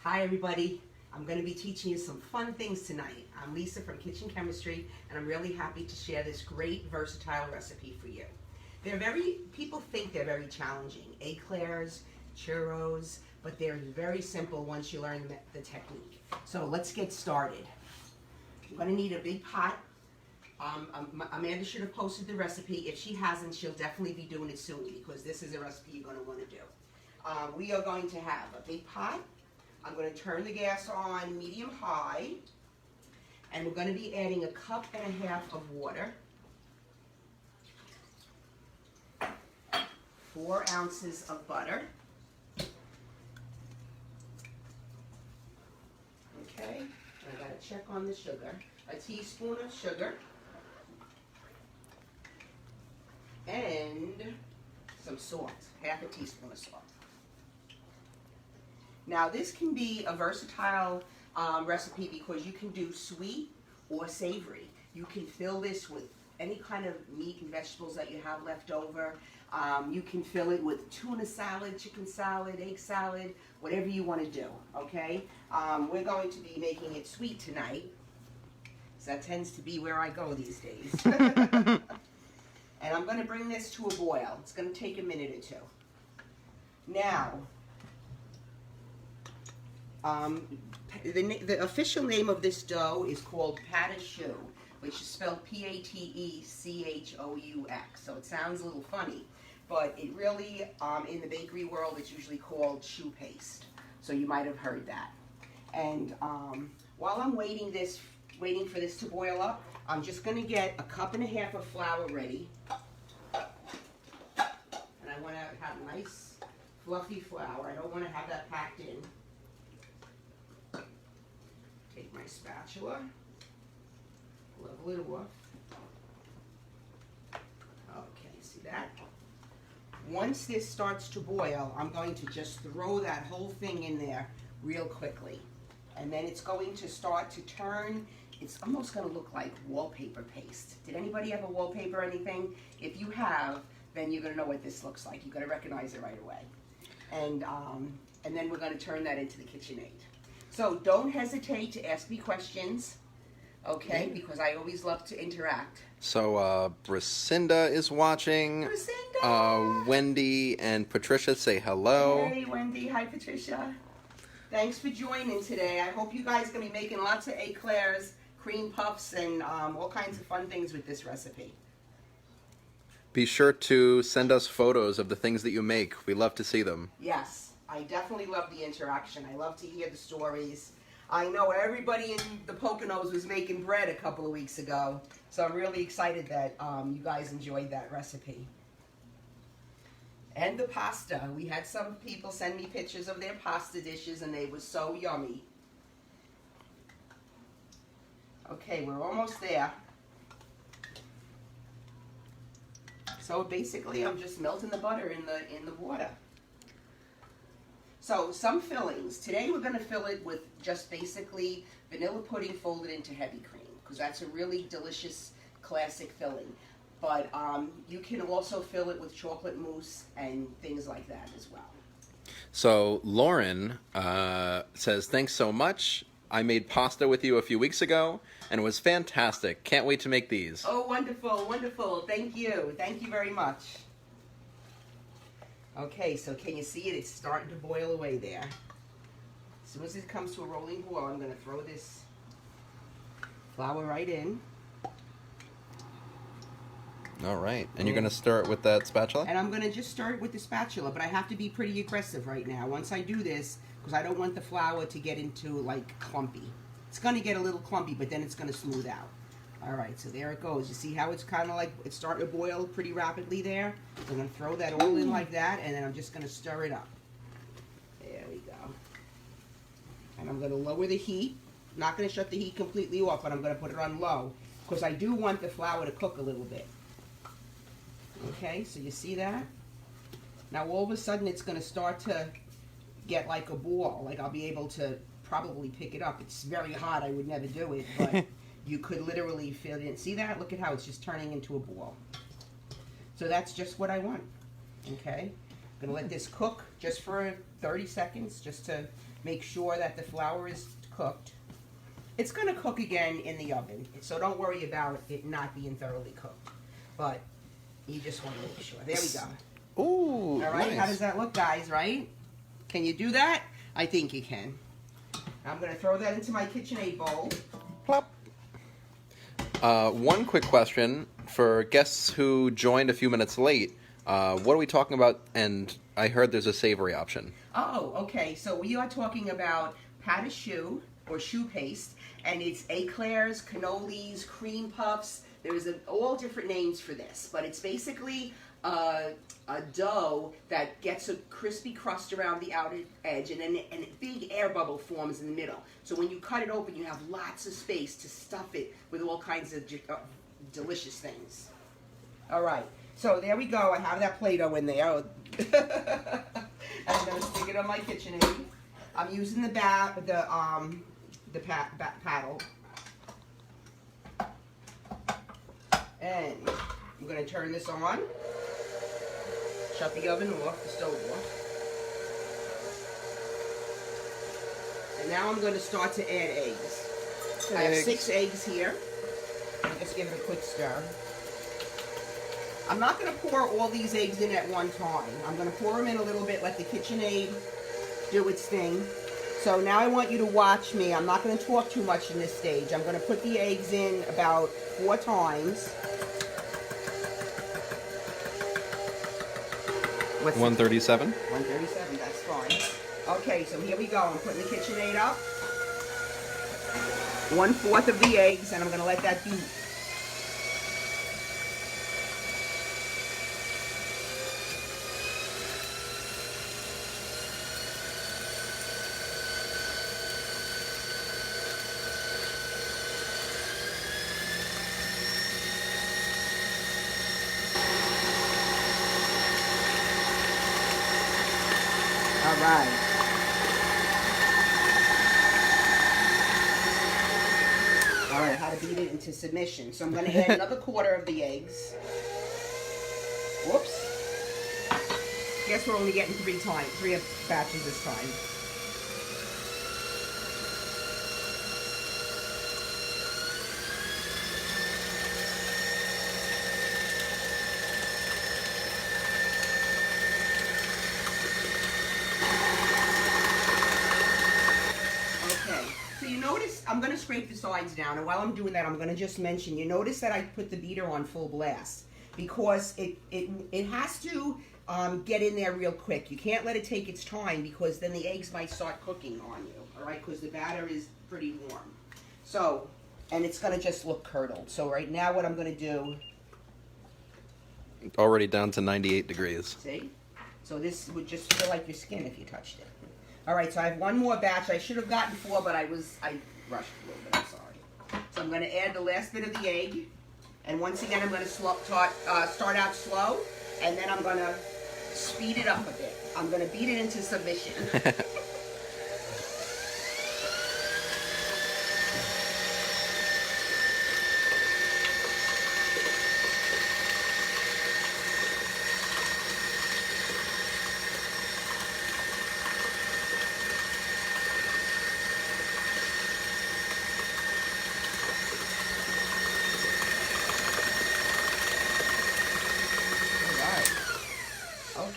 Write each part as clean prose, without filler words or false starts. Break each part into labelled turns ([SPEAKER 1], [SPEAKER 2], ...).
[SPEAKER 1] Hi everybody, I'm going to be teaching you some fun things tonight. I'm Lisa from Kitchen Chemistry and I'm really happy to share this great versatile recipe for you. People think they're very challenging, eclairs, churros, but they're very simple once you learn the technique. So let's get started. I'm going to need a big pot. Amanda should have posted the recipe. If she hasn't, she'll definitely be doing it soon because this is a recipe you're going to want to do. We are going to have a big pot. I'm going to turn the gas on medium-high, and we're going to be adding 1.5 cups of water, 4 ounces of butter, okay, and I got to check on the sugar, a teaspoon of sugar, and some salt, half a teaspoon of salt. Now this can be a versatile recipe because you can do sweet or savory. You can fill this with any kind of meat and vegetables that you have left over. You can fill it with tuna salad, chicken salad, egg salad, whatever you want to do, okay? We're going to be making it sweet tonight. So that tends to be where I go these days. And I'm going to bring this to a boil. It's going to take a minute or two. Now, the official name of this dough is called Choux, which is spelled Patechous. So it sounds a little funny, but it really, in the bakery world, it's usually called choux paste. So you might have heard that. And while I'm waiting for this to boil up, I'm just going to get 1.5 cups of flour ready. And I want to have nice, fluffy flour. I don't want to have that packed in. Take my spatula, level it off. Okay, see that? Once this starts to boil, I'm going to just throw that whole thing in there real quickly. And then it's going to start to turn. It's almost going to look like wallpaper paste. Did anybody have a wallpaper or anything? If you have, then you're going to know what this looks like. You're going to recognize it right away. And then we're going to turn that into the KitchenAid. So don't hesitate to ask me questions, okay, because I always love to interact.
[SPEAKER 2] So Bracinda is watching.
[SPEAKER 1] Bracinda!
[SPEAKER 2] Wendy and Patricia say hello.
[SPEAKER 1] Hey Wendy, hi Patricia. Thanks for joining today. I hope you guys are going to be making lots of eclairs, cream puffs, and all kinds of fun things with this recipe.
[SPEAKER 2] Be sure to send us photos of the things that you make. We love to see them.
[SPEAKER 1] Yes. I definitely love the interaction. I love to hear the stories. I know everybody in the Poconos was making bread a couple of weeks ago, so I'm really excited that you guys enjoyed that recipe. And the pasta. We had some people send me pictures of their pasta dishes, and they were so yummy. Okay, we're almost there. So basically, I'm just melting the butter in the water. So some fillings. Today we're going to fill it with just basically vanilla pudding folded into heavy cream because that's a really delicious classic filling. But you can also fill it with chocolate mousse and things like that as well.
[SPEAKER 2] So Lauren says, thanks so much. I made pasta with you a few weeks ago and it was fantastic. Can't wait to make these.
[SPEAKER 1] Oh, wonderful, wonderful. Thank you. Thank you very much. Okay, so can you see it? It's starting to boil away there. As soon as it comes to a rolling boil, I'm going to throw this flour right in.
[SPEAKER 2] All right. And you're going to stir it with that spatula?
[SPEAKER 1] And I'm going to just stir it with the spatula, but I have to be pretty aggressive right now. Once I do this, because I don't want the flour to get into, like, clumpy. It's going to get a little clumpy, but then it's going to smooth out. All right, so there it goes. You see how it's kind of like, it's starting to boil pretty rapidly there? So I'm going to throw that all in like that, and then I'm just going to stir it up. There we go. And I'm going to lower the heat. I'm not going to shut the heat completely off, but I'm going to put it on low, because I do want the flour to cook a little bit. Okay, so you see that? Now all of a sudden it's going to start to get like a ball. Like I'll be able to probably pick it up. It's very hot. I would never do it, but you could literally feel it. See that? Look at how it's just turning into a ball. So that's just what I want. Okay? I'm going to let this cook just for 30 seconds, just to make sure that the flour is cooked. It's going to cook again in the oven, so don't worry about it not being thoroughly cooked. But you just want to make sure. There we go.
[SPEAKER 2] Ooh,
[SPEAKER 1] all right,
[SPEAKER 2] nice.
[SPEAKER 1] How does that look, guys, right? Can you do that? I think you can. I'm going to throw that into my KitchenAid bowl.
[SPEAKER 2] Plop. One quick question for guests who joined a few minutes late. What are we talking about? And I heard there's a savory option.
[SPEAKER 1] Oh, okay. So we are talking about Pate choux, or choux paste, and it's eclairs, cannolis, cream puffs. There's all different names for this, but it's basically a dough that gets a crispy crust around the outer edge, and then a big air bubble forms in the middle. So when you cut it open, you have lots of space to stuff it with all kinds of delicious things. All right, so there we go. I have that Play-Doh in there. I'm going to stick it on my KitchenAid. I'm using the paddle. And I'm going to turn this on. Shut the oven off, the stove off. And now I'm going to start to add eggs. I have 6 eggs here. I'll just give it a quick stir. I'm not going to pour all these eggs in at one time. I'm going to pour them in a little bit, let the KitchenAid do its thing. So now I want you to watch me. I'm not going to talk too much in this stage. I'm going to put the eggs in about 4 times.
[SPEAKER 2] 137.
[SPEAKER 1] 137, that's fine. Okay, so here we go. I'm putting the KitchenAid up. 1/4 of the eggs, and I'm going to let that beat. All right. All right, how to beat it into submission. So I'm going to add another 1/4 of the eggs. Whoops. Guess we're only getting 3 batches this time. I'm going to scrape the sides down, and while I'm doing that, I'm going to just mention, you notice that I put the beater on full blast because it has to get in there real quick. You can't let it take its time because then the eggs might start cooking on you, all right, because the batter is pretty warm. So, and it's going to just look curdled. So right now what I'm going to do...
[SPEAKER 2] Already down to 98 degrees.
[SPEAKER 1] See? So this would just feel like your skin if you touched it. All right, so I have 1 more batch. I should have gotten 4, but I rushed a little bit. I'm sorry. So I'm going to add the last bit of the egg, and once again I'm going to start out slow, and then I'm going to speed it up a bit. I'm going to beat it into submission.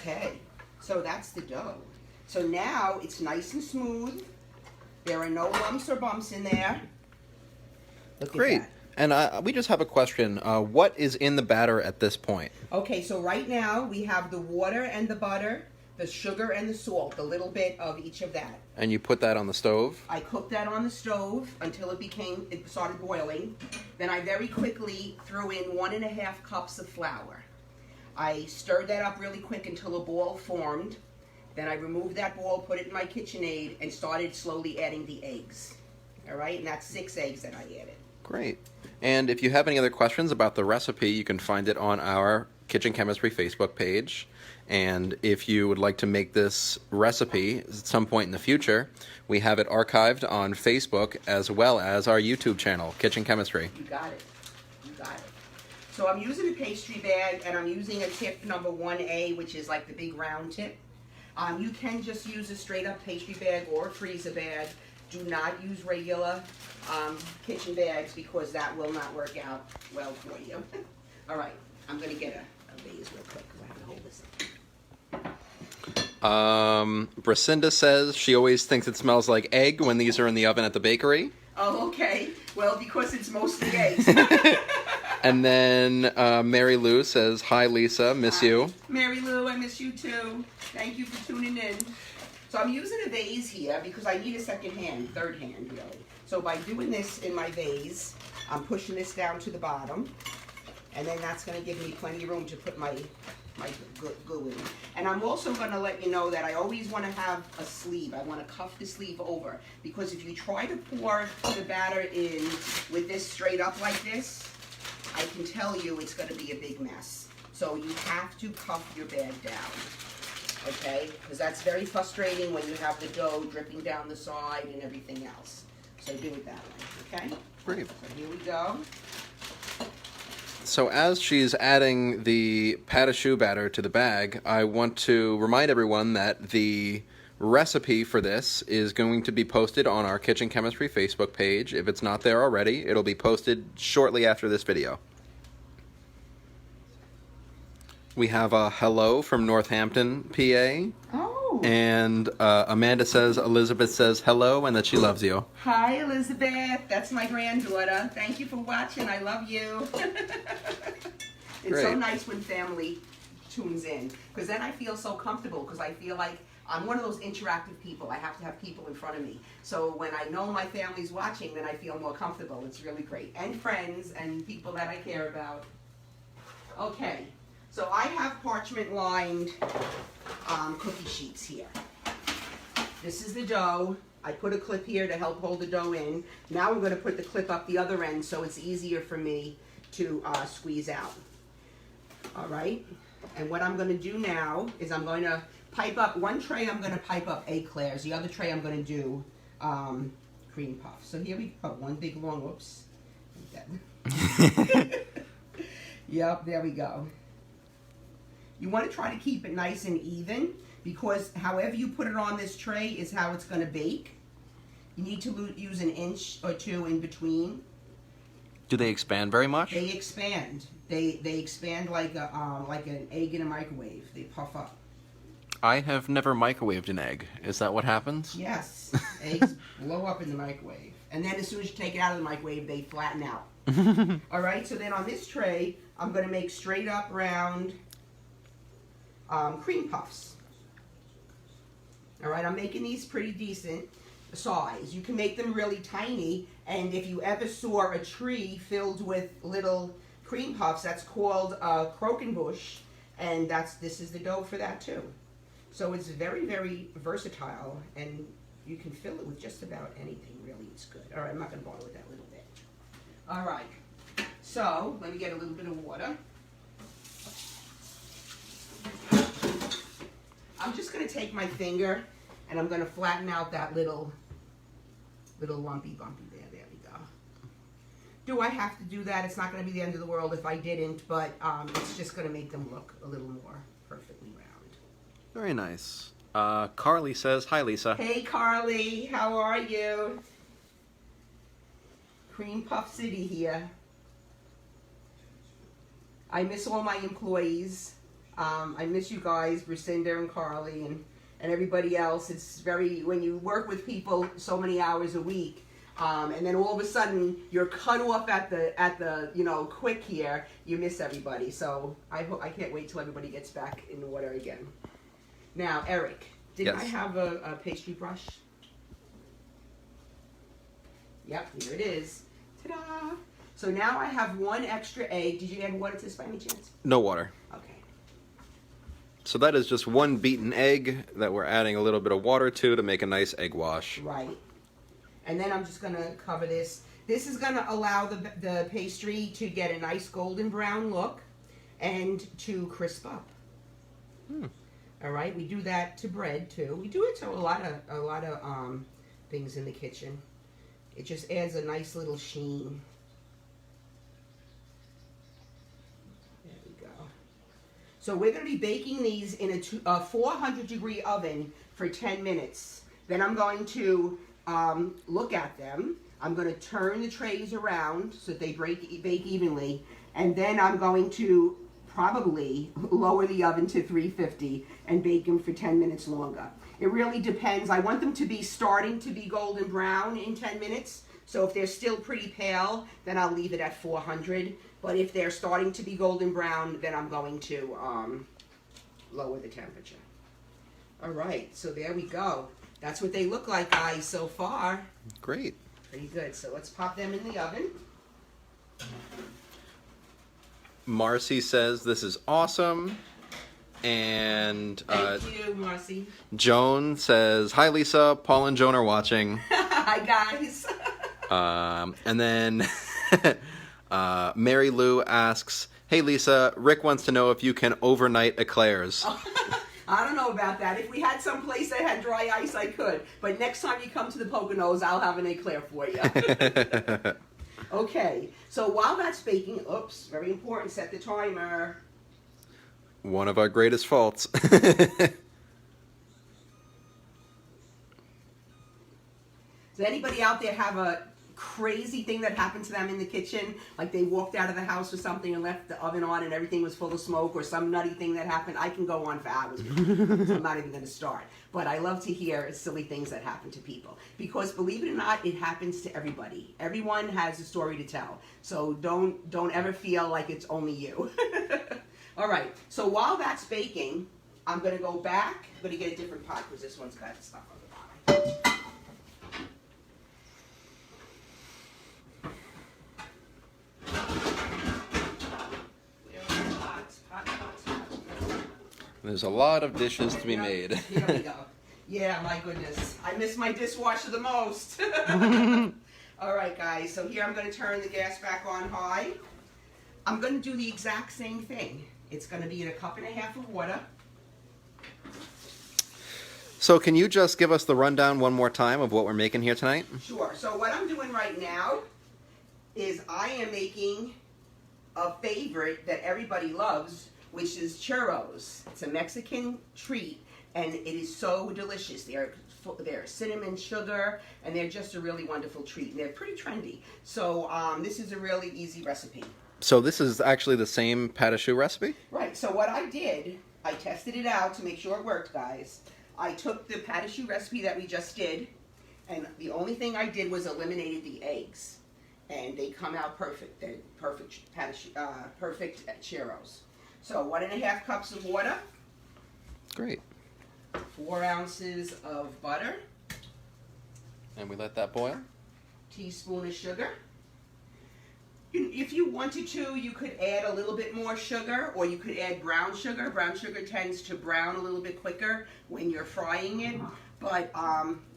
[SPEAKER 1] Okay, so that's the dough. So now it's nice and smooth. There are no lumps or bumps in there. Look
[SPEAKER 2] Great.
[SPEAKER 1] at that.
[SPEAKER 2] And we just have a question. What is in the batter at this point?
[SPEAKER 1] Okay, so right now we have the water and the butter, the sugar and the salt, a little bit of each of that.
[SPEAKER 2] And you put that on the stove?
[SPEAKER 1] I cooked that on the stove until it started boiling. Then I very quickly threw in 1½ cups of flour. I stirred that up really quick until a ball formed. Then I removed that ball, put it in my KitchenAid, and started slowly adding the eggs. All right, and that's 6 eggs that I added.
[SPEAKER 2] Great. And if you have any other questions about the recipe, you can find it on our Kitchen Chemistry Facebook page. And if you would like to make this recipe at some point in the future, we have it archived on Facebook as well as our YouTube channel, Kitchen Chemistry.
[SPEAKER 1] You got it. You got it. So I'm using a pastry bag, and I'm using a tip number 1A, which is like the big round tip. You can just use a straight up pastry bag or a freezer bag. Do not use regular kitchen bags because that will not work out well for you. All right, I'm going to get a vase real quick because I have to hold this up.
[SPEAKER 2] Bracinda says she always thinks it smells like egg when these are in the oven at the bakery.
[SPEAKER 1] Oh, okay. Well, because it's mostly eggs.
[SPEAKER 2] And then Mary Lou says, "Hi, Lisa, miss you."
[SPEAKER 1] Mary Lou, I miss you too. Thank you for tuning in. So I'm using a vase here because I need a second hand, third hand really. So by doing this in my vase, I'm pushing this down to the bottom, and then that's going to give me plenty of room to put my glue in. And I'm also going to let you know that I always want to have a sleeve. I want to cuff the sleeve over, because if you try to pour the batter in with this straight up like this, I can tell you it's going to be a big mess. So you have to cuff your bag down, okay? Because that's very frustrating when you have the dough dripping down the side and everything else. So do it that way, okay?
[SPEAKER 2] Great.
[SPEAKER 1] So here we go.
[SPEAKER 2] So as she's adding the pâte à choux batter to the bag, I want to remind everyone that the recipe for this is going to be posted on our Kitchen Chemistry Facebook page. If it's not there already, it'll be posted shortly after this video. We have a hello from Northampton, PA.
[SPEAKER 1] Oh.
[SPEAKER 2] And Amanda says, Elizabeth says hello and that she loves you.
[SPEAKER 1] Hi, Elizabeth. That's my granddaughter. Thank you for watching. I love you. It's so nice when family tunes in, because then I feel so comfortable, because I feel like I'm one of those interactive people. I have to have people in front of me. So when I know my family's watching, then I feel more comfortable. It's really great. And friends and people that I care about. Okay. So I have parchment lined cookie sheets here. This is the dough. I put a clip here to help hold the dough in. Now I'm going to put the clip up the other end so it's easier for me to squeeze out. All right. And what I'm going to do now is I'm going to pipe up one tray. I'm going to pipe up eclairs. The other tray I'm going to do cream puffs. So here we go. One big long. Whoops. Yep. There we go. You want to try to keep it nice and even, because however you put it on this tray is how it's going to bake. You need to use an inch or two in between.
[SPEAKER 2] Do they expand very much?
[SPEAKER 1] They expand. They expand like an egg in a microwave. They puff up.
[SPEAKER 2] I have never microwaved an egg. Is that what happens?
[SPEAKER 1] Yes. Eggs blow up in the microwave. And then as soon as you take it out of the microwave, they flatten out. All right, so then on this tray, I'm going to make straight up round cream puffs. All right, I'm making these pretty decent size. You can make them really tiny, and if you ever saw a tree filled with little cream puffs, that's called a croquembouche, and this is the dough for that too. So it's very, very versatile, and you can fill it with just about anything. Really, it's good. All right, I'm not going to bother with that little bit. All right, so let me get a little bit of water. I'm just going to take my finger and I'm going to flatten out that little lumpy bumpy there. There we go. Do I have to do that? It's not going to be the end of the world if I didn't, but it's just going to make them look a little more perfectly round.
[SPEAKER 2] Very nice. Carly says, hi, Lisa.
[SPEAKER 1] Hey, Carly. How are you? Cream Puff City here. I miss all my employees. I miss you guys, Bracinda and Carly and everybody else. It's when you work with people so many hours a week, and then all of a sudden you're cut off at the quick here, you miss everybody. So I can't wait till everybody gets back in the water again. Now, Eric, did I have a pastry brush? Yep, here it is. Ta-da! So now I have one extra egg. Did you add water to this by any chance?
[SPEAKER 2] No water.
[SPEAKER 1] Okay.
[SPEAKER 2] So that is just one beaten egg that we're adding a little bit of water to make a nice egg wash.
[SPEAKER 1] Right. And then I'm just going to cover this. This is going to allow the pastry to get a nice golden brown look and to crisp up. All right. We do that to bread too. We do it to a lot of things in the kitchen. It just adds a nice little sheen. So we're going to be baking these in a 400 degree oven for 10 minutes. Then I'm going to look at them. I'm going to turn the trays around so that they bake evenly. And then I'm going to probably lower the oven to 350 and bake them for 10 minutes longer. It really depends. I want them to be starting to be golden brown in 10 minutes. So if they're still pretty pale, then I'll leave it at 400. But if they're starting to be golden brown, then I'm going to lower the temperature. All right, so there we go. That's what they look like, guys, so far.
[SPEAKER 2] Great.
[SPEAKER 1] Pretty good. So let's pop them in the oven.
[SPEAKER 2] Marcy says this is awesome. And
[SPEAKER 1] Thank you, Marcy.
[SPEAKER 2] Joan says, hi, Lisa. Paul and Joan are watching.
[SPEAKER 1] Hi, guys.
[SPEAKER 2] And then Mary Lou asks, hey, Lisa, Rick wants to know if you can overnight eclairs.
[SPEAKER 1] I don't know about that. If we had some place that had dry ice, I could. But next time you come to the Poconos, I'll have an eclair for you. Okay, so while that's baking, oops, very important, set the timer.
[SPEAKER 2] One of our greatest faults.
[SPEAKER 1] Does anybody out there have a crazy thing that happened to them in the kitchen? Like they walked out of the house or something and left the oven on and everything was full of smoke, or some nutty thing that happened? I can go on for hours with it, so I'm not even going to start. But I love to hear silly things that happen to people. Because believe it or not, it happens to everybody. Everyone has a story to tell. So don't ever feel like it's only you. All right, so while that's baking, I'm going to go back. I'm going to get a different pot because this one's got stuff on the bottom.
[SPEAKER 2] There's a lot of dishes to be made.
[SPEAKER 1] Here we go. Yeah, my goodness. I miss my dishwasher the most. All right, guys. So here I'm going to turn the gas back on high. I'm going to do the exact same thing. It's going to be in 1.5 cups of water.
[SPEAKER 2] So can you just give us the rundown one more time of what we're making here tonight?
[SPEAKER 1] Sure. So what I'm doing right now is I am making a favorite that everybody loves, which is churros. It's a Mexican treat, and it is so delicious. They're cinnamon sugar, and they're just a really wonderful treat. And they're pretty trendy. So this is a really easy recipe.
[SPEAKER 2] So this is actually the same pâte choux recipe?
[SPEAKER 1] Right. So what I did, I tested it out to make sure it worked, guys. I took the pâte choux recipe that we just did, and the only thing I did was eliminated the eggs. And they come out perfect. They're perfect perfect churros. So 1.5 cups of water.
[SPEAKER 2] Great.
[SPEAKER 1] 4 ounces of butter.
[SPEAKER 2] And we let that boil?
[SPEAKER 1] Teaspoon of sugar. If you wanted to, you could add a little bit more sugar, or you could add brown sugar. Brown sugar tends to brown a little bit quicker when you're frying it, but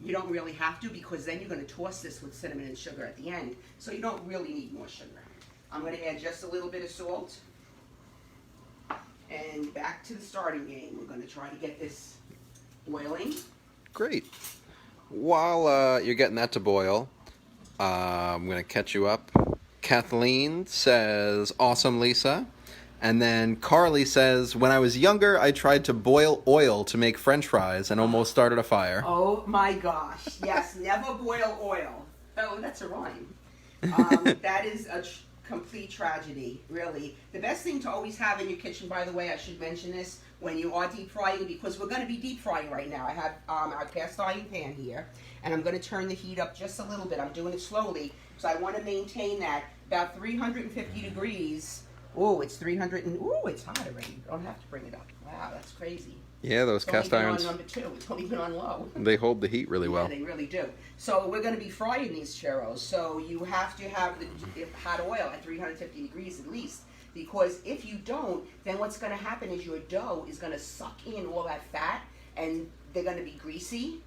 [SPEAKER 1] you don't really have to, because then you're going to toss this with cinnamon and sugar at the end, so you don't really need more sugar. I'm going to add just a little bit of salt, and back to the starting game. We're going to try to get this boiling.
[SPEAKER 2] Great. While you're getting that to boil, I'm going to catch you up. Kathleen says, awesome, Lisa. And then Carly says, when I was younger, I tried to boil oil to make French fries and almost started a fire.
[SPEAKER 1] Oh my gosh. Yes, never boil oil. Oh, that's a rhyme. That is a complete tragedy, really. The best thing to always have in your kitchen, by the way, I should mention this, when you are deep frying, because we're going to be deep frying right now. I have our cast iron pan here, and I'm going to turn the heat up just a little bit. I'm doing it slowly, so I want to maintain that about 350 degrees. Oh, it's 300 and it's hot already. You don't have to bring it up. Wow, that's crazy.
[SPEAKER 2] Yeah, those cast irons.
[SPEAKER 1] It's only been on number 2. It's only been on low.
[SPEAKER 2] They hold the heat really well.
[SPEAKER 1] Yeah, they really do. So we're going to be frying these churros. So you have to have the hot oil at 350 degrees at least. Because if you don't, then what's going to happen is your dough is going to suck in all that fat, and they're going to be greasy.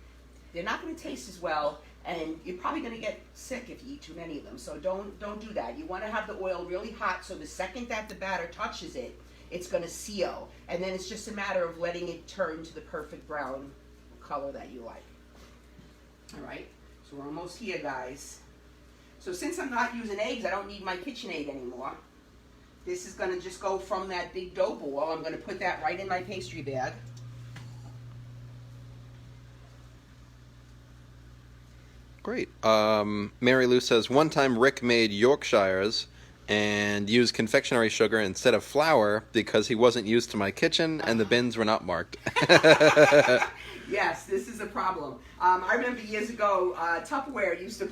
[SPEAKER 1] They're not going to taste as well, and you're probably going to get sick if you eat too many of them. So don't do that. You want to have the oil really hot, so the second that the batter touches it, it's going to seal. And then it's just a matter of letting it turn to the perfect brown color that you like. All right, so we're almost here, guys. So since I'm not using eggs, I don't need my KitchenAid anymore. This is going to just go from that big dough ball. I'm going to put that right in my pastry bag.
[SPEAKER 2] Great. Mary Lou says, one time Rick made Yorkshires and used confectionery sugar instead of flour because he wasn't used to my kitchen and the bins were not marked.
[SPEAKER 1] Yes, this is a problem. I remember years ago, Tupperware used to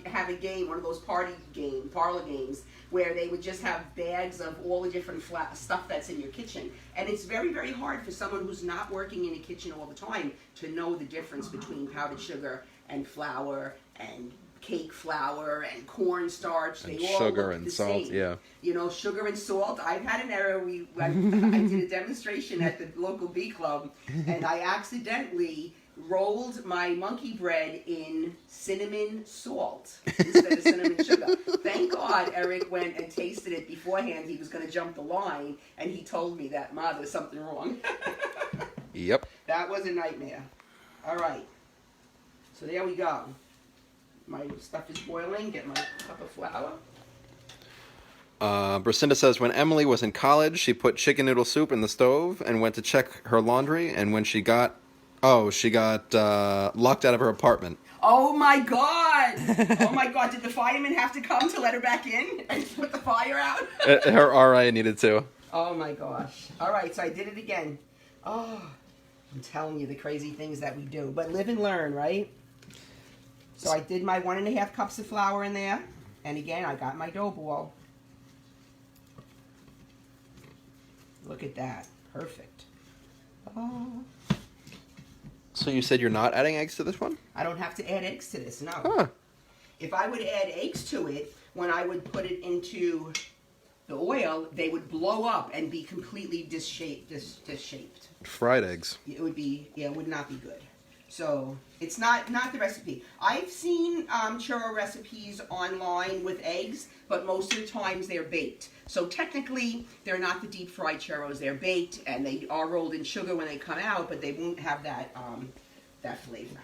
[SPEAKER 1] have a game, one of those parlor games, where they would just have bags of all the different stuff that's in your kitchen. And it's very, very hard for someone who's not working in a kitchen all the time to know the difference between powdered sugar and flour and cake flour and cornstarch.
[SPEAKER 2] And
[SPEAKER 1] they all
[SPEAKER 2] sugar
[SPEAKER 1] look
[SPEAKER 2] and
[SPEAKER 1] the
[SPEAKER 2] salt,
[SPEAKER 1] same.
[SPEAKER 2] yeah.
[SPEAKER 1] You know, sugar and salt. I've had an error. I did a demonstration at the local bee club, and I accidentally rolled my monkey bread in cinnamon salt instead of cinnamon sugar. Thank God Eric went and tasted it beforehand. He was going to jump the line, and he told me that, Ma, there's something wrong.
[SPEAKER 2] Yep.
[SPEAKER 1] That was a nightmare. All right. So there we go. My stuff is boiling. Get my cup of flour.
[SPEAKER 2] Bracinda says, when Emily was in college, she put chicken noodle soup in the stove and went to check her laundry, and when she got locked out of her apartment.
[SPEAKER 1] Oh my God! Oh my God! Did the fireman have to come to let her back in and put the fire out?
[SPEAKER 2] Her RA needed to.
[SPEAKER 1] Oh my gosh! All right, so I did it again. Oh, I'm telling you the crazy things that we do, but live and learn, right? So I did my 1.5 cups of flour in there, and again I got my dough ball. Look at that, perfect. Oh.
[SPEAKER 2] So you said you're not adding eggs to this one?
[SPEAKER 1] I don't have to add eggs to this, no.
[SPEAKER 2] Huh.
[SPEAKER 1] If I would add eggs to it, when I would put it into the oil, they would blow up and be completely disshaped.
[SPEAKER 2] Fried eggs.
[SPEAKER 1] It would be, it would not be good. So it's not the recipe. I've seen churro recipes online with eggs, but most of the times they're baked. So technically, they're not the deep fried churros. They're baked, and they are rolled in sugar when they come out, but they won't have that that flavor,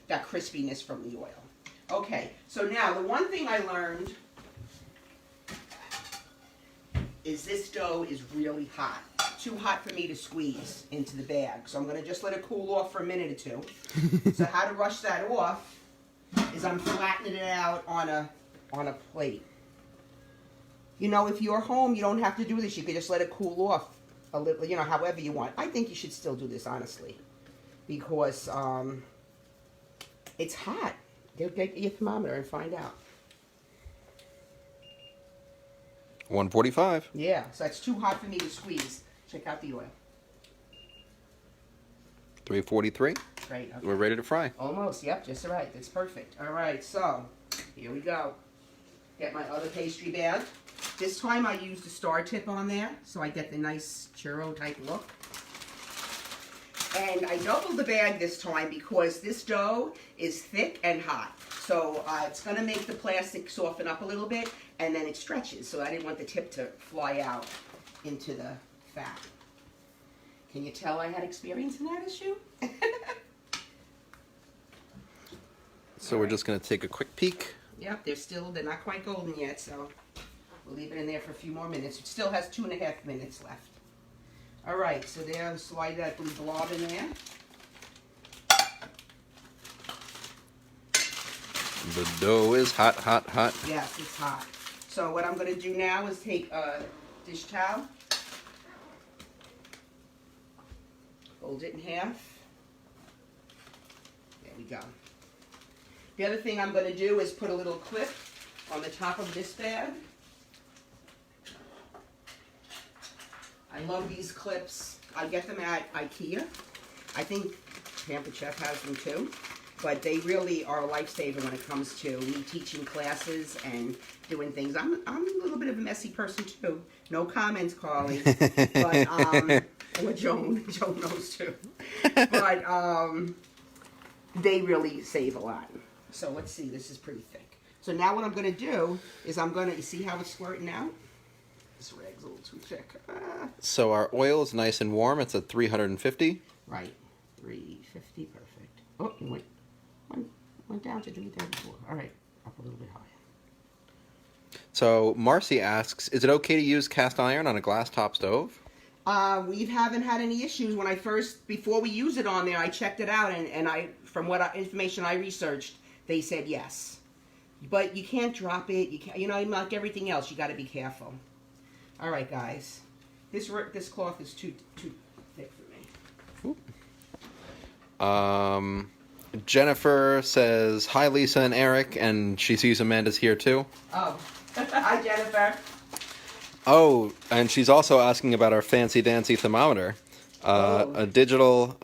[SPEAKER 1] that crispiness from the oil. Okay, so now the one thing I learned is this dough is really hot. Too hot for me to squeeze into the bag. So I'm going to just let it cool off for a minute or two. So how to rush that off is I'm flattening it out on a plate. You know, if you're home, you don't have to do this. You can just let it cool off a little, you know, however you want. I think you should still do this, honestly, because it's hot. Get your thermometer and find out.
[SPEAKER 2] 145.
[SPEAKER 1] Yeah, so that's too hot for me to squeeze. Check out the oil.
[SPEAKER 2] 343.
[SPEAKER 1] Great. Okay.
[SPEAKER 2] We're ready to fry.
[SPEAKER 1] Almost. Yep, just right. That's perfect. All right, so here we go. Get my other pastry bag. This time I used a star tip on there, so I get the nice churro type look. And I doubled the bag this time because this dough is thick and hot. So it's going to make the plastic soften up a little bit, and then it stretches. So I didn't want the tip to fly out into the fat. Can you tell I had experience in that issue?
[SPEAKER 2] So we're just going to take a quick peek.
[SPEAKER 1] Yep, they're not quite golden yet, so we'll leave it in there for a few more minutes. It still has 2.5 minutes left. All right, so there, slide that blue blob in there.
[SPEAKER 2] The dough is hot, hot, hot.
[SPEAKER 1] Yes, it's hot. So what I'm going to do now is take a dish towel, fold it in half. There we go. The other thing I'm going to do is put a little clip on the top of this bag. I love these clips. I get them at IKEA. I think Pampered Chef has them too. But they really are a lifesaver when it comes to me teaching classes and doing things. I'm a little bit of a messy person too. No comments, Carly. But or Joan. Joan knows too. But they really save a lot. So let's see. This is pretty thick. So now what I'm going to do is you see how it's squirting out? This rag's a little too thick.
[SPEAKER 2] So our oil is nice and warm. It's at 350.
[SPEAKER 1] Right. 350. Perfect. Oh, it went down to 334. All right. Up a little bit higher.
[SPEAKER 2] So Marcy asks, is it okay to use cast iron on a glass top stove?
[SPEAKER 1] We haven't had any issues. Before we use it on there, I checked it out, and from information I researched, they said yes. But you can't drop it. You can't, like everything else, you got to be careful. All right, guys. This cloth is too thick for me.
[SPEAKER 2] Jennifer says, hi, Lisa and Eric, and she sees Amanda's here, too.
[SPEAKER 1] Oh. Hi, Jennifer.
[SPEAKER 2] Oh, and she's also asking about our fancy-dancy thermometer. A digital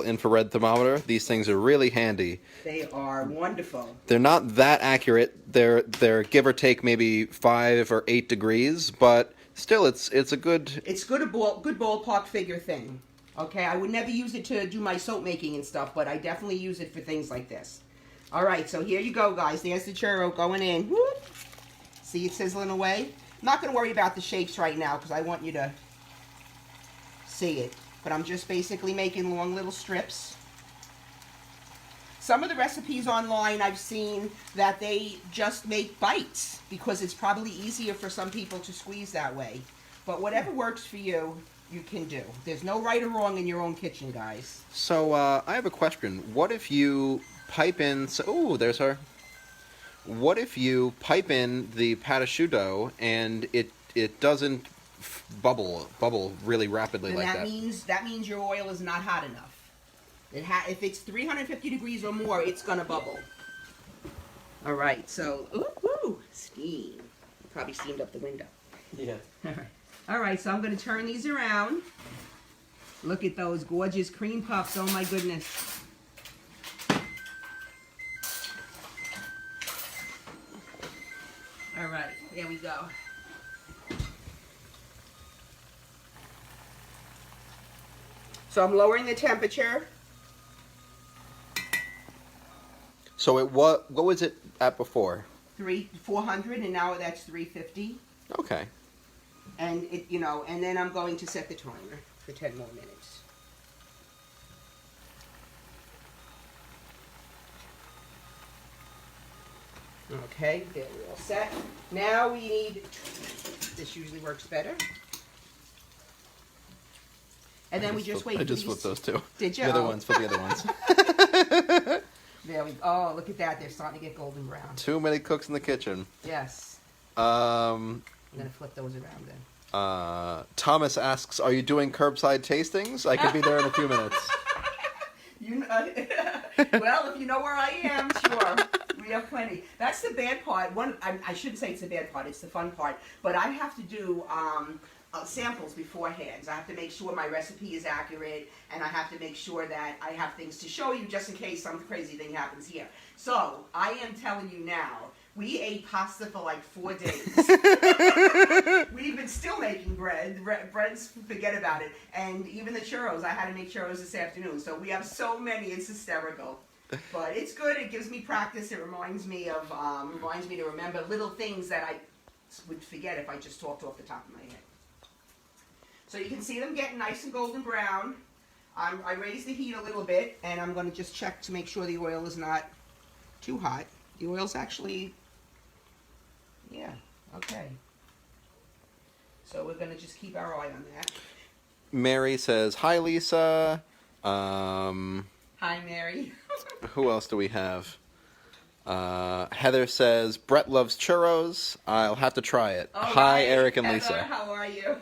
[SPEAKER 2] infrared thermometer. These things are really handy.
[SPEAKER 1] They are wonderful.
[SPEAKER 2] They're not that accurate. They're give or take maybe 5 or 8 degrees, but still, it's a good.
[SPEAKER 1] It's good ballpark figure thing. Okay, I would never use it to do my soap making and stuff, but I definitely use it for things like this. All right, so here you go, guys. There's the churro going in. Whoop. See it sizzling away? I'm not going to worry about the shapes right now because I want you to see it. But I'm just basically making long little strips. Some of the recipes online I've seen that they just make bites because it's probably easier for some people to squeeze that way. But whatever works for you, you can do. There's no right or wrong in your own kitchen, guys.
[SPEAKER 2] So I have a question. What if you pipe in? Oh, there's our. What if you pipe in the pate choux dough and it doesn't bubble really rapidly
[SPEAKER 1] then
[SPEAKER 2] like that?
[SPEAKER 1] That means your oil is not hot enough. If it's 350 degrees or more, it's gonna bubble. All right, so steam. Probably steamed up the window.
[SPEAKER 3] Yeah.
[SPEAKER 1] All right, so I'm gonna turn these around. Look at those gorgeous cream puffs. Oh my goodness. All right, there we go. So I'm lowering the temperature.
[SPEAKER 2] So what was it at before?
[SPEAKER 1] 400, and now that's 350.
[SPEAKER 2] Okay.
[SPEAKER 1] And and then I'm going to set the timer for 10 more minutes. Okay, there we're all set. Now we need, this usually works better. And then we just wait.
[SPEAKER 2] I just flipped those two.
[SPEAKER 1] Did you?
[SPEAKER 2] The other ones, flip the other ones.
[SPEAKER 1] There we go. Oh, look at that. They're starting to get golden brown.
[SPEAKER 2] Too many cooks in the kitchen.
[SPEAKER 1] Yes.
[SPEAKER 2] I'm
[SPEAKER 1] going to flip those around then.
[SPEAKER 2] Thomas asks, are you doing curbside tastings? I could be there in a few minutes.
[SPEAKER 1] Well, if you know where I am, sure. We have plenty. That's the bad part. I shouldn't say it's the bad part. It's the fun part. But I have to do samples beforehand. I have to make sure my recipe is accurate, and I have to make sure that I have things to show you just in case some crazy thing happens here. So I am telling you now, we ate pasta for like 4 days. We've been still making bread. Bread's, forget about it. And even the churros, I had to make churros this afternoon. So we have so many, it's hysterical. But it's good. It gives me practice. It reminds me to remember little things that I would forget if I just talked off the top of my head. So you can see them getting nice and golden brown. I raised the heat a little bit, and I'm going to just check to make sure the oil is not too hot. The oil's actually, yeah, okay. So we're going to just keep our eye on that.
[SPEAKER 2] Mary says, hi, Lisa.
[SPEAKER 1] Hi, Mary.
[SPEAKER 2] Who else do we have? Heather says, Brett loves churros. I'll have to try it.
[SPEAKER 1] All
[SPEAKER 2] hi,
[SPEAKER 1] right.
[SPEAKER 2] Eric and
[SPEAKER 1] Heather,
[SPEAKER 2] Lisa.
[SPEAKER 1] how are you?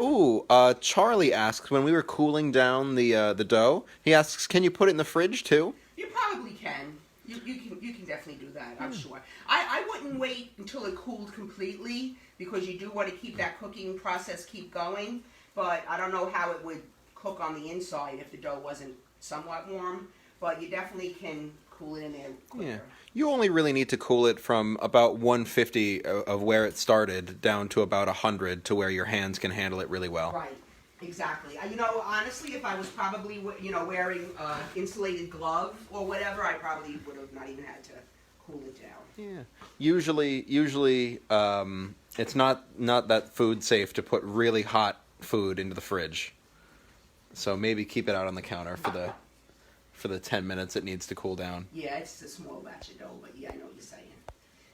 [SPEAKER 2] Ooh, Charlie asks, when we were cooling down the dough, he asks, can you put it in the fridge too?
[SPEAKER 1] You probably can. You can definitely do that, I'm sure. I wouldn't wait until it cooled completely because you do want to keep that cooking process keep going, but I don't know how it would cook on the inside if the dough wasn't somewhat warm, but you definitely can cool it in there quicker.
[SPEAKER 2] Yeah. You only really need to cool it from about 150 of where it started down to about 100 to where your hands can handle it really well.
[SPEAKER 1] Right, exactly. Honestly, if I was probably wearing insulated glove or whatever, I probably would have not even had to cool it down.
[SPEAKER 2] Yeah. Usually, it's not that food safe to put really hot food into the fridge. So maybe keep it out on the counter for the 10 minutes it needs to cool down.
[SPEAKER 1] Yeah, it's a small batch of dough, but yeah, I know what you're saying.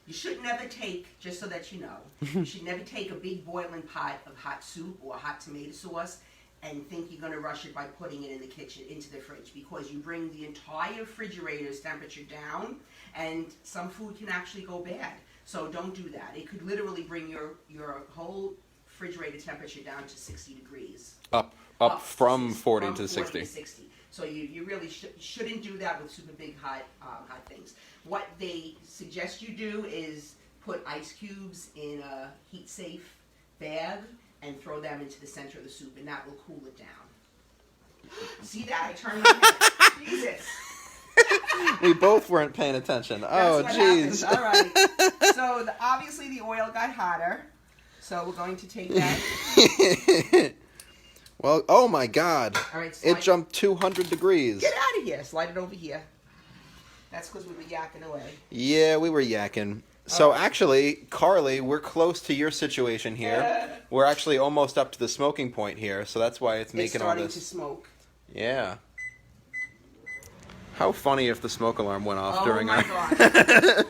[SPEAKER 1] You should never take, just so that you know, you should never take a big boiling pot of hot soup or hot tomato sauce and think you're going to rush it by putting it in the kitchen, into the fridge, because you bring the entire refrigerator's temperature down, and some food can actually go bad. So don't do that. It could literally bring your whole refrigerator temperature down to 60 degrees.
[SPEAKER 2] Up from 40 to 60.
[SPEAKER 1] So you really shouldn't do that with super big hot things. What they suggest you do is put ice cubes in a heat safe bag and throw them into the center of the soup, and that will cool it down. See that? I turned my head. Jesus.
[SPEAKER 2] We both weren't paying attention. Oh, jeez.
[SPEAKER 1] All right. So obviously the oil got hotter. So we're going to take that.
[SPEAKER 2] Well, oh my God.
[SPEAKER 1] All right,
[SPEAKER 2] it jumped 200 degrees.
[SPEAKER 1] Get out of here. Slide it over here. That's because we were yakking away.
[SPEAKER 2] Yeah, we were yakking. So actually, Carly, we're close to your situation here. We're actually almost up to the smoking point here, so that's why it's making all this.
[SPEAKER 1] It's starting to smoke.
[SPEAKER 2] Yeah. How funny if the smoke alarm went off during
[SPEAKER 1] our...
[SPEAKER 2] God.
[SPEAKER 1] It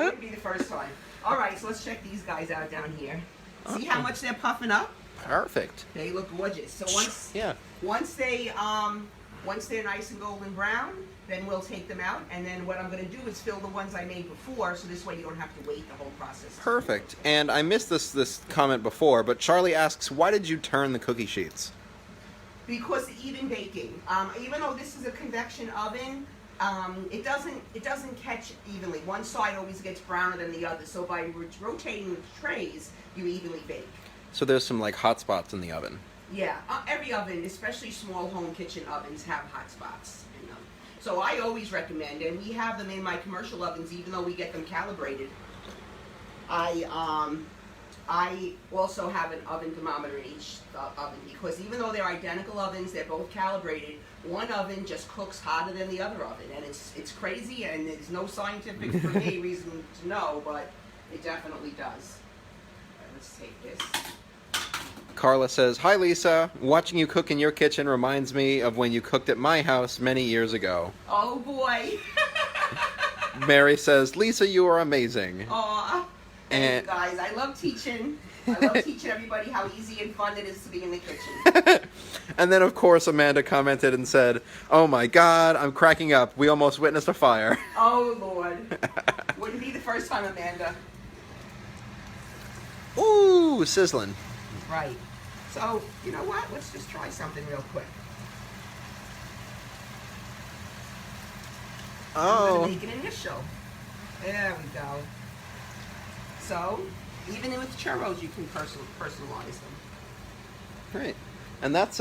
[SPEAKER 1] wouldn't be the first time. All right, so let's check these guys out down here. See how much they're puffing up?
[SPEAKER 2] Perfect.
[SPEAKER 1] They look gorgeous. So once they're nice and golden brown, then we'll take them out. And then what I'm going to do is fill the ones I made before, so this way you don't have to wait the whole process.
[SPEAKER 2] Perfect. And I missed this comment before, but Charlie asks, why did you turn the cookie sheets?
[SPEAKER 1] Because even baking, even though this is a convection oven, it doesn't catch evenly. One side always gets browner than the other. So by rotating the trays, you evenly bake.
[SPEAKER 2] So there's some like hot spots in the oven.
[SPEAKER 1] Yeah, every oven, especially small home kitchen ovens, have hot spots in them. So I always recommend, and we have them in my commercial ovens, even though we get them calibrated. I also have an oven thermometer in each oven, because even though they're identical ovens, they're both calibrated. One oven just cooks hotter than the other oven, and it's crazy, and there's no scientific for me reason to know, but it definitely does. All right, let's take this.
[SPEAKER 2] Carla says, hi Lisa, watching you cook in your kitchen reminds me of when you cooked at my house many years ago.
[SPEAKER 1] Oh boy.
[SPEAKER 2] Mary says, Lisa, you are amazing.
[SPEAKER 1] Aw. Thank you guys. I love teaching. I love teaching everybody how easy and fun it is to be in the kitchen.
[SPEAKER 2] And then, of course, Amanda commented and said, oh my God, I'm cracking up. We almost witnessed a fire.
[SPEAKER 1] Oh, Lord. Wouldn't be the first time, Amanda.
[SPEAKER 2] Ooh, sizzling.
[SPEAKER 1] Right. So, you know what? Let's just try something real quick.
[SPEAKER 2] Oh.
[SPEAKER 1] I'm going to make an initial. There we go. So, even with churros, you can personalize them.
[SPEAKER 2] Right. And that's,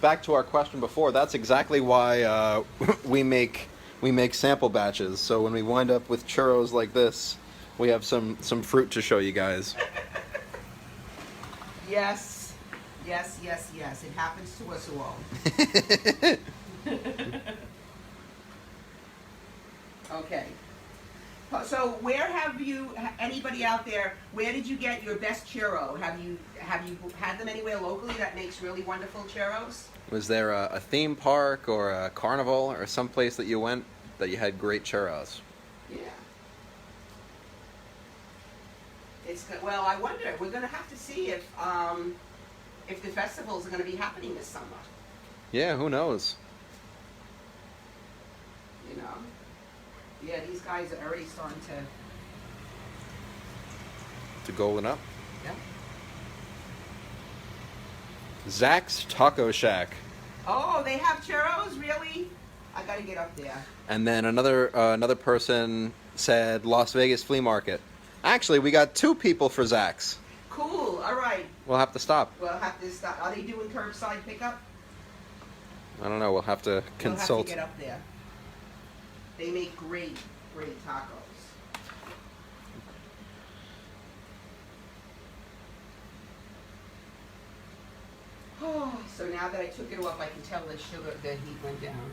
[SPEAKER 2] back to our question before, that's exactly why we make sample batches. So when we wind up with churros like this, we have some fruit to show you guys.
[SPEAKER 1] Yes. Yes, yes, yes. It happens to us all. Okay. So where have you, anybody out there, where did you get your best churro? Have you had them anywhere locally that makes really wonderful churros?
[SPEAKER 2] Was there a theme park or a carnival or some place that you went that you had great churros?
[SPEAKER 1] Yeah. Well, I wonder. We're going to have to see if the festivals are going to be happening this summer.
[SPEAKER 2] Yeah, who knows?
[SPEAKER 1] You know. Yeah, these guys are already starting
[SPEAKER 2] to golden up.
[SPEAKER 1] Yeah.
[SPEAKER 2] Zach's Taco Shack.
[SPEAKER 1] Oh, they have churros? Really? I gotta get up there.
[SPEAKER 2] And then another person said Las Vegas Flea Market. Actually, we got 2 people for Zach's.
[SPEAKER 1] Cool. All right.
[SPEAKER 2] We'll have to stop.
[SPEAKER 1] We'll have to stop. Are they doing curbside pickup?
[SPEAKER 2] I don't know. We'll have to consult.
[SPEAKER 1] We'll have to get up there. They make great, great tacos. Oh, so now that I took it off, I can tell the heat went down.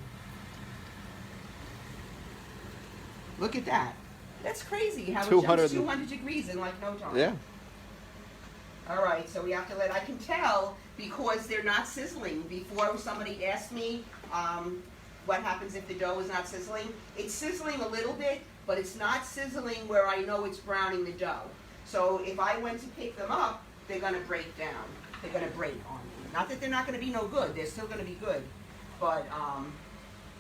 [SPEAKER 1] Look at that. That's crazy how it jumps 200 degrees in like no time.
[SPEAKER 2] Yeah.
[SPEAKER 1] All right, so we have to I can tell because they're not sizzling. Before somebody asked me what happens if the dough is not sizzling. It's sizzling a little bit, but it's not sizzling where I know it's browning the dough. So if I went to pick them up, they're going to break down. They're going to break on me. Not that they're not going to be no good. They're still going to be good. But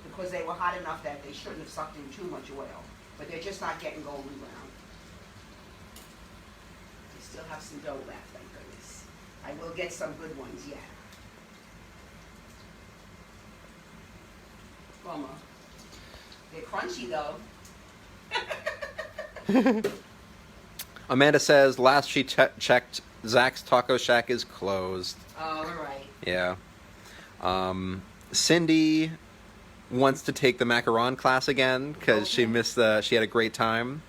[SPEAKER 1] because they were hot enough that they shouldn't have sucked in too much oil. But they're just not getting golden brown. I still have some dough left, thank goodness. I will get some good ones yet. Bummer. They're crunchy though.
[SPEAKER 2] Amanda says last she checked, Zach's Taco Shack is closed.
[SPEAKER 1] Oh, all right.
[SPEAKER 2] Yeah. Cindy wants to take the macaron class again because she missed she had a great time.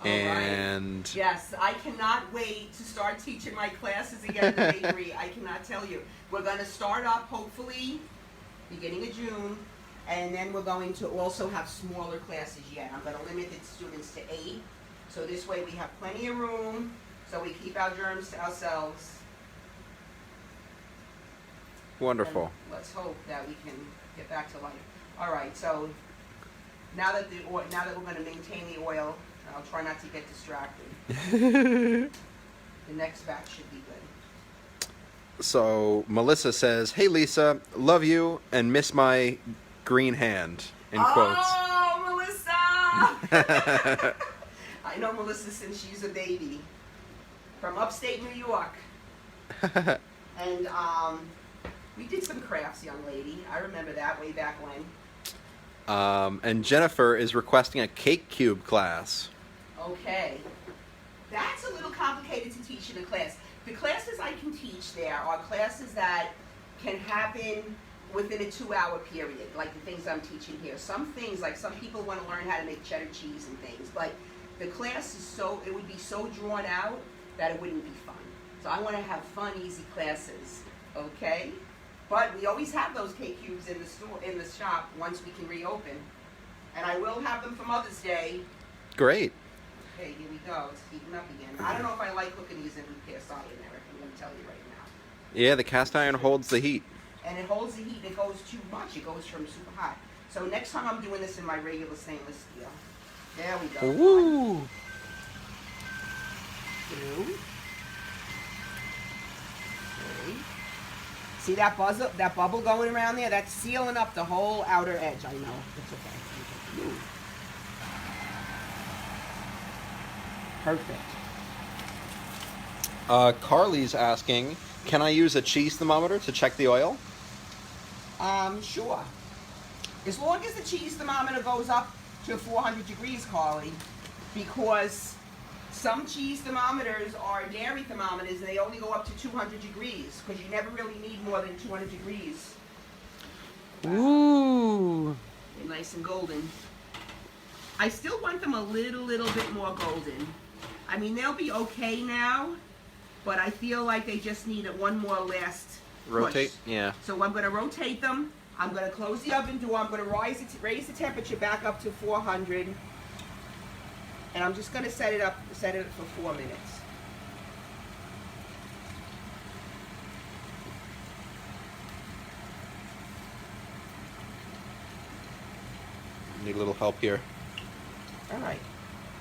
[SPEAKER 1] All
[SPEAKER 2] and
[SPEAKER 1] right. Yes, I cannot wait to start teaching my classes again in the bakery. I cannot tell you. We're going to start up hopefully beginning of June, and then we're going to also have smaller classes yet. I'm going to limit the students to 8, so this way we have plenty of room, so we keep our germs to ourselves.
[SPEAKER 2] Wonderful.
[SPEAKER 1] And let's hope that we can get back to life. All right, so now that we're going to maintain the oil, I'll try not to get distracted. The next batch should be good.
[SPEAKER 2] So Melissa says, "Hey Lisa, love you and miss my green hand." In quotes.
[SPEAKER 1] Oh, Melissa! I know Melissa since she's a baby, from upstate New York, and we did some crafts, young lady. I remember that way back when.
[SPEAKER 2] And Jennifer is requesting a cake cube class.
[SPEAKER 1] Okay. That's a little complicated to teach in a class. The classes I can teach there are classes that can happen within a 2-hour period, like the things I'm teaching here. Some things, like some people want to learn how to make cheddar cheese and things, but the class is it would be so drawn out that it wouldn't be fun. So I want to have fun, easy classes, okay? But we always have those cake cubes in the store, in the shop, once we can reopen. And I will have them for Mother's Day.
[SPEAKER 2] Great.
[SPEAKER 1] Okay, here we go. It's heating up again. I don't know if I like cooking these in cast iron, Eric. I'm going to tell you right now.
[SPEAKER 2] Yeah, the cast iron holds the heat.
[SPEAKER 1] And it holds the heat. It goes too much. It goes from super hot. So next time I'm doing this in my regular stainless steel. There we go.
[SPEAKER 2] Woo!
[SPEAKER 1] 1, 2. 3. See that bubble going around there? That's sealing up the whole outer edge. I know. It's okay. Ooh. Perfect.
[SPEAKER 2] Carly's asking, can I use a cheese thermometer to check the oil?
[SPEAKER 1] Sure. As long as the cheese thermometer goes up to 400 degrees, Carly, because some cheese thermometers are dairy thermometers and they only go up to 200 degrees because you never really need more than 200 degrees.
[SPEAKER 2] Ooh.
[SPEAKER 1] They're nice and golden. I still want them a little bit more golden. I mean, they'll be okay now, but I feel like they just need one more last
[SPEAKER 2] Rotate?
[SPEAKER 1] push.
[SPEAKER 2] Yeah.
[SPEAKER 1] So I'm going to rotate them. I'm going to close the oven door. I'm going to raise the temperature back up to 400. And I'm just going to set it for 4 minutes.
[SPEAKER 2] Need a little help here.
[SPEAKER 1] All right.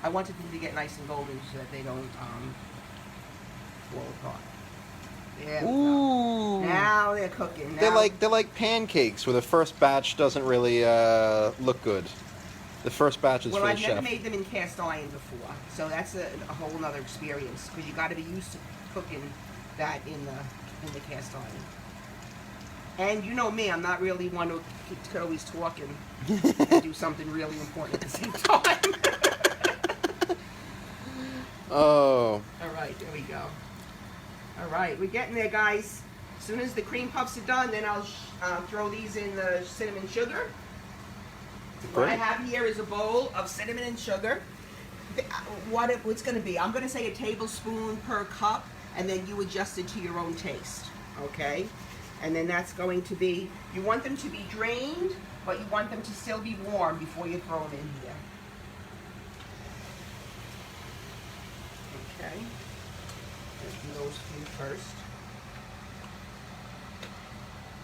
[SPEAKER 1] I wanted them to get nice and golden so that they don't fall apart. There we
[SPEAKER 2] Ooh.
[SPEAKER 1] go. Now they're cooking. Now,
[SPEAKER 2] They're like pancakes where the first batch doesn't really look good. The first batch is
[SPEAKER 1] well,
[SPEAKER 2] for the
[SPEAKER 1] I've
[SPEAKER 2] chef.
[SPEAKER 1] never made them in cast iron before, so that's a whole other experience because you got to be used to cooking that in the cast iron. And you know me, I'm not really one who could always talk and do something really important at the same time.
[SPEAKER 2] Oh.
[SPEAKER 1] All right, there we go. All right, we're getting there, guys. As soon as the cream puffs are done, then I'll throw these in the cinnamon sugar. What I have here is a bowl of cinnamon and sugar. What's going to be? I'm going to say a tablespoon per cup, and then you adjust it to your own taste, okay? And then that's going to be, you want them to be drained, but you want them to still be warm before you throw them in here. Okay. Let's do those few first.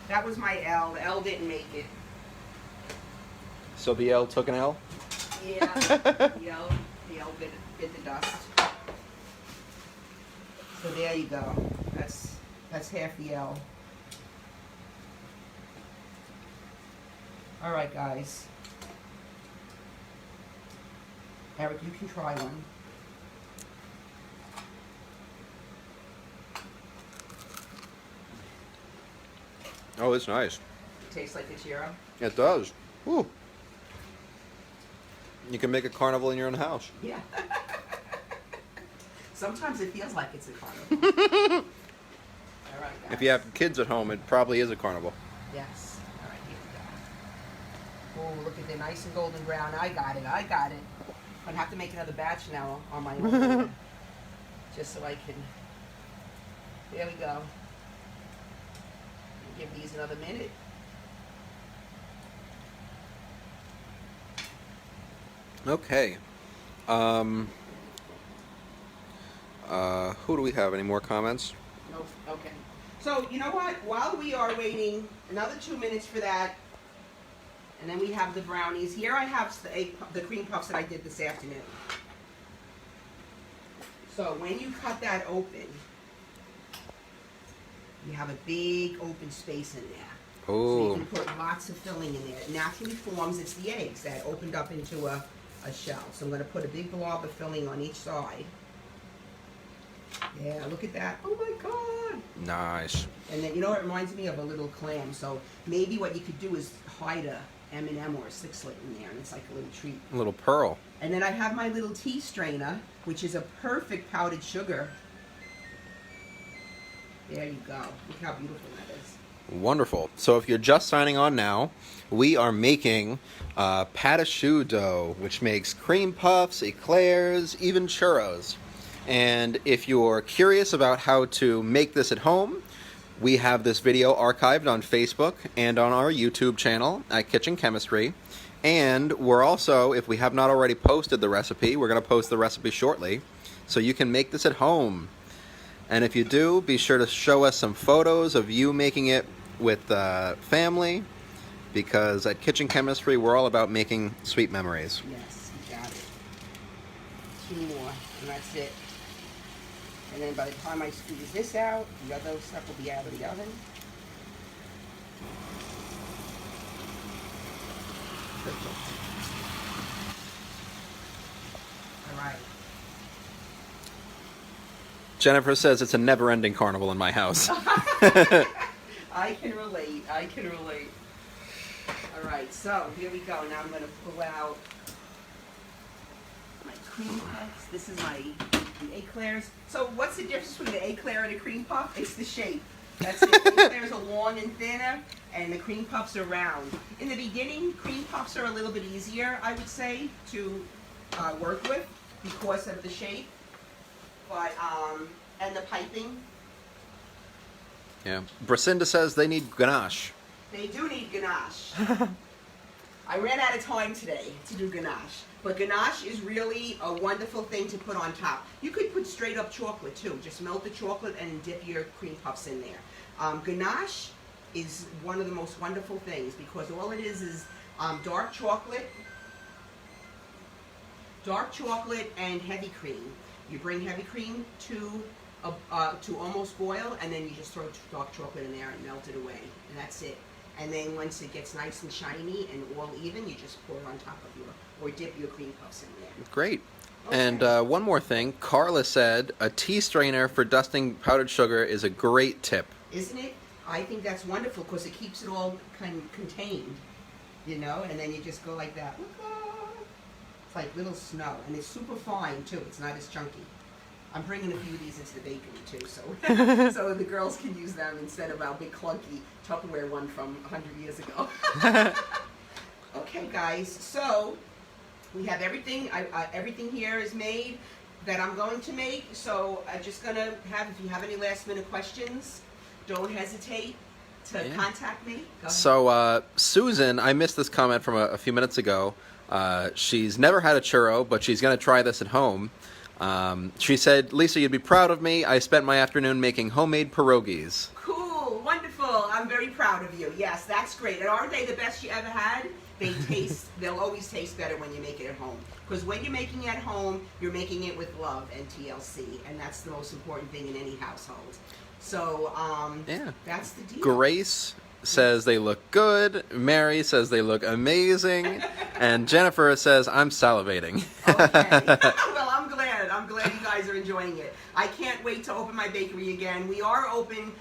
[SPEAKER 1] That was my L. The L didn't make it.
[SPEAKER 2] So the L took an L?
[SPEAKER 1] Yeah, the L bit the dust. So there you go. That's half the L. All right, guys. Eric, you can try one.
[SPEAKER 2] Oh, it's nice.
[SPEAKER 1] It tastes like a churro.
[SPEAKER 2] It does. Woo. You can make a carnival in your own house.
[SPEAKER 1] Yeah. Sometimes it feels like it's a carnival. All right, guys.
[SPEAKER 2] If you have kids at home, it probably is a carnival.
[SPEAKER 1] Yes. All right, here we go. Oh, look at the nice and golden brown. I got it. I'm gonna have to make another batch now on my own, just so I can. There we go. Give these another minute.
[SPEAKER 2] Okay. Who do we have? Any more comments?
[SPEAKER 1] Nope. Okay. So, you know what? While we are waiting another 2 minutes for that, and then we have the brownies. Here I have the cream puffs that I did this afternoon. So, when you cut that open, you have a big open space in there.
[SPEAKER 2] Oh.
[SPEAKER 1] So you can put lots of filling in there. It naturally forms, it's the eggs that opened up into a shell. So I'm going to put a big blob of filling on each side. Yeah, look at that. Oh my God.
[SPEAKER 2] Nice.
[SPEAKER 1] And then, you know, it reminds me of a little clam. So maybe what you could do is hide a M&M or a sixlet in there, and it's like a little treat.
[SPEAKER 2] A little pearl.
[SPEAKER 1] And then I have my little tea strainer, which is a perfect powdered sugar. There you go. Look how beautiful that is.
[SPEAKER 2] Wonderful. So if you're just signing on now, we are making pate choux dough, which makes cream puffs, eclairs, even churros. And if you're curious about how to make this at home, we have this video archived on Facebook and on our YouTube channel at Kitchen Chemistry. And we're also, if we have not already posted the recipe, we're going to post the recipe shortly, so you can make this at home. And if you do, be sure to show us some photos of you making it with family, because at Kitchen Chemistry, we're all about making sweet memories.
[SPEAKER 1] Yes, you got it. 2 more, and that's it. And then by the time I squeeze this out, the other stuff will be out of the oven. All right.
[SPEAKER 2] Jennifer says it's a never-ending carnival in my house.
[SPEAKER 1] I can relate. All right, so here we go. Now I'm going to pull out my cream puffs. This is the eclairs. So what's the difference between the eclair and a cream puff? It's the shape. That's it. The eclairs are long and thinner, and the cream puffs are round. In the beginning, cream puffs are a little bit easier, I would say, to work with because of the shape. But, and the piping.
[SPEAKER 2] Yeah. Bracinda says they need ganache.
[SPEAKER 1] They do need ganache. I ran out of time today to do ganache. But ganache is really a wonderful thing to put on top. You could put straight up chocolate too. Just melt the chocolate and dip your cream puffs in there. Ganache is one of the most wonderful things because all it is dark chocolate and heavy cream. You bring heavy cream to almost boil, and then you just throw dark chocolate in there and melt it away, and that's it. And then once it gets nice and shiny and all even, you just pour it on top of or dip your cream puffs in there.
[SPEAKER 2] Great.
[SPEAKER 1] Okay.
[SPEAKER 2] And one more thing, Carla said a tea strainer for dusting powdered sugar is a great tip.
[SPEAKER 1] Isn't it? I think that's wonderful because it keeps it all contained, you know, and then you just go like that. It's like little snow, and it's super fine too. It's not as chunky. I'm bringing a few of these into the bakery too, so so the girls can use them instead of our big clunky Tupperware one from 100 years ago. Okay, guys, so we have everything. Everything here is made that I'm going to make. So I'm just gonna have. If you have any last minute questions, don't hesitate to contact me. Go ahead.
[SPEAKER 2] So Susan, I missed this comment from a few minutes ago. She's never had a churro, but she's going to try this at home. She said, Lisa, you'd be proud of me. I spent my afternoon making homemade pierogies.
[SPEAKER 1] Cool, wonderful. I'm very proud of you. Yes, that's great. And aren't they the best you ever had? They'll always taste better when you make it at home. Because when you're making it at home, you're making it with love and TLC. And that's the most important thing in any household. So,
[SPEAKER 2] yeah,
[SPEAKER 1] that's the deal.
[SPEAKER 2] Grace says they look good. Mary says they look amazing. And Jennifer says, I'm salivating.
[SPEAKER 1] Okay. Well, I'm glad. I'm glad you guys are enjoying it. I can't wait to open my bakery again. We are open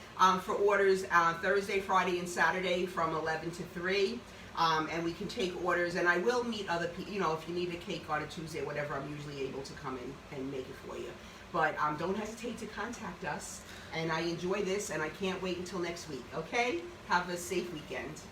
[SPEAKER 1] for orders Thursday, Friday, and Saturday from 11 to 3. And we can take orders. And I will meet other people. You know, if you need a cake on a Tuesday or whatever, I'm usually able to come in and make it for you. But don't hesitate to contact us. And I enjoy this, and I can't wait until next week, okay? Have a safe weekend.